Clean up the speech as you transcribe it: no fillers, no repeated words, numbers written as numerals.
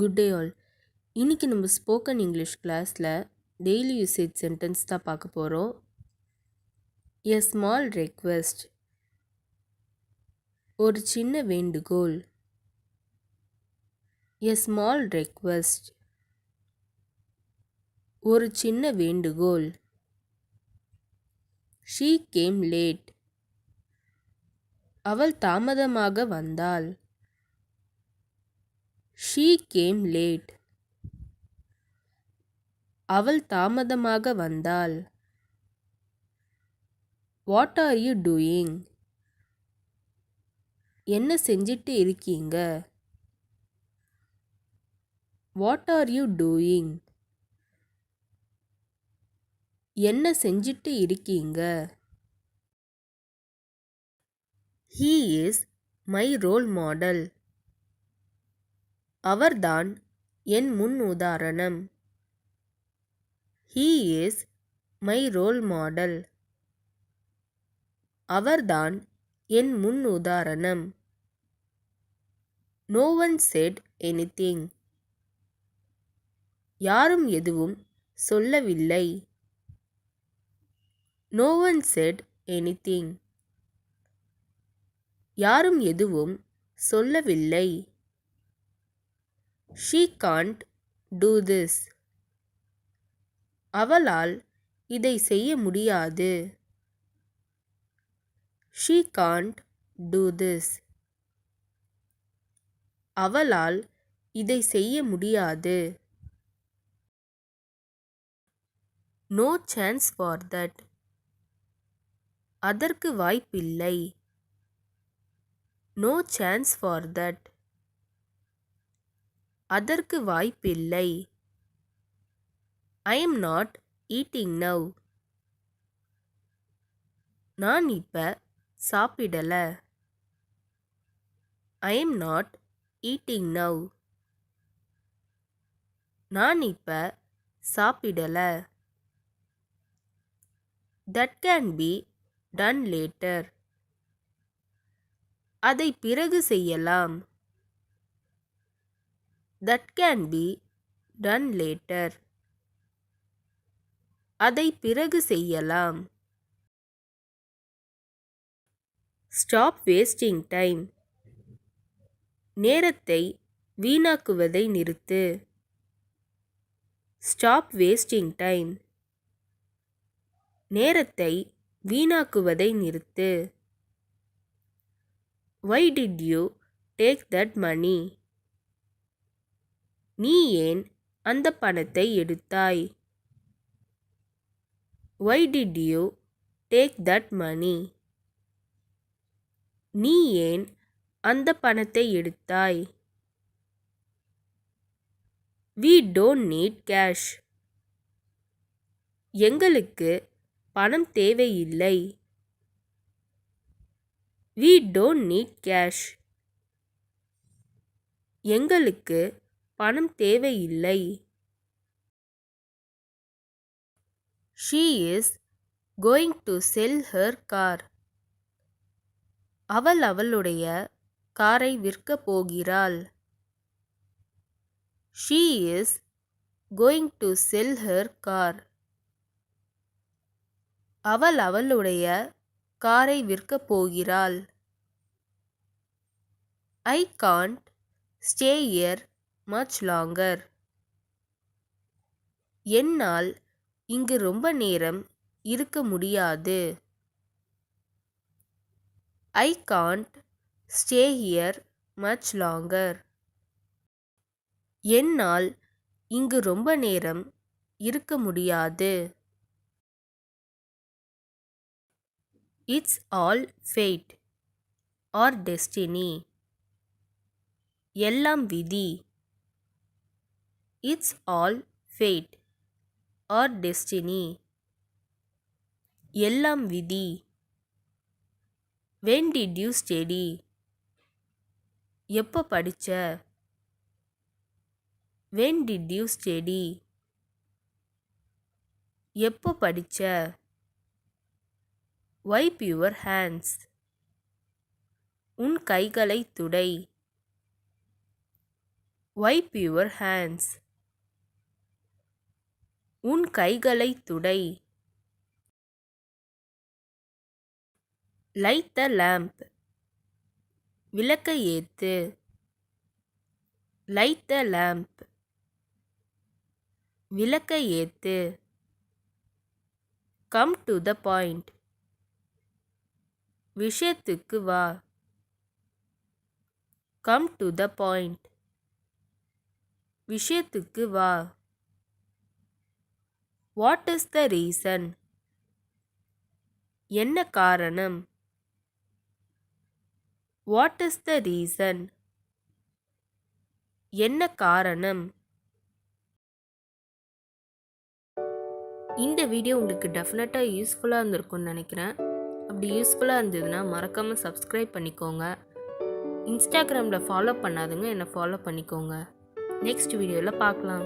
Good day all. இன்னைக்கு நம்ம spoken English கிளாஸில் டெய்லி யூசேஜ் சென்டென்ஸ் தான் பார்க்க போகிறோம். எ ஸ்மால் ரெக்வெஸ்ட், ஒரு சின்ன வேண்டுகோள். எ ஸ்மால் ரெக்வெஸ்ட், ஒரு சின்ன வேண்டுகோள். ஷீ கேம் லேட், அவள் தாமதமாக வந்தாள். ஷீ கேம் லேட், அவள் தாமதமாக வந்தாள். வாட் ஆர் யூ டூயிங், என்ன செஞ்சிட்டு இருக்கீங்க? வாட் ஆர் யூ டூயிங், என்ன செஞ்சிட்டு இருக்கீங்க? He is my role model, அவர்தான் என் முன் உதாரணம். He is my role model, அவர்தான் என் முன் உதாரணம். No one said anything, யாரும் எதுவும் சொல்லவில்லை. No one said anything, யாரும் எதுவும் சொல்லவில்லை. She can't do this, அவளால் இதை செய்ய முடியாது. She can't do this, அவளால் இதை செய்ய முடியாது. No chance for that, அதற்கு வாய்ப்பில்லை. No chance for that, அதற்கு வாய்ப்பில்லை. I am not eating now, நான் இப்ப சாப்பிடல. I am not eating now, நான் இப்ப சாப்பிடல. That can be done later, அதை பிறகு செய்யலாம். That can be done later, அதை பிறகு செய்யலாம். Stop wasting time, நேரத்தை வீணாக்குவதை நிறுத்து. Stop wasting time, நேரத்தை வீணாக்குவதை நிறுத்து. Why did you take that money, நீ ஏன் அந்த பணத்தை எடுத்தாய்? Why did you take that money, நீ ஏன் அந்த பணத்தை எடுத்தாய்? We don't need cash, எங்களுக்கு பணம் தேவையில்லை. We don't need cash, எங்களுக்கு பணம் தேவையில்லை. She is going to sell her car, அவள் அவளுடைய காரை விற்கப் போகிறாள். She is going to sell her car, அவள் அவளுடைய காரை விற்கப் போகிறாள். I can't stay here much longer, என்னால் இங்கு ரொம்ப நேரம் இருக்க முடியாது. I can't stay here much longer, என்னால் இங்கு ரொம்ப நேரம் இருக்க முடியாது. It's all fate or destiny, எல்லாம் விதி. It's all fate or destiny, எல்லாம் விதி. When did you study, எப்போ படிச்ச? When did you study, எப்போ படிச்ச? Wipe your hands, உன் கைகளை துடை. Wipe your hands. உன் கைகளை துடை. Light the lamp. விளக்கை ஏத்து. Light the lamp. விளக்கை ஏத்து. Come to the point. விஷயத்துக்கு வா. Come to the point. விஷயத்துக்கு வா. What is the reason? என்ன காரணம்? What is the reason? என்ன காரணம்? இந்த வீடியோ உங்களுக்கு டெஃபினட்டாக யூஸ்ஃபுல்லாக இருந்திருக்கும்னு நினைக்கிறேன். அப்படி யூஸ்ஃபுல்லாக இருந்ததுன்னா மறக்காமல் சப்ஸ்கிரைப் பண்ணிக்கோங்க. இன்ஸ்டாகிராமில் ஃபாலோ பண்ணாதுங்க என்னை ஃபாலோ பண்ணிக்கோங்க. நெக்ஸ்ட் வீடியோவில் பார்க்கலாம்.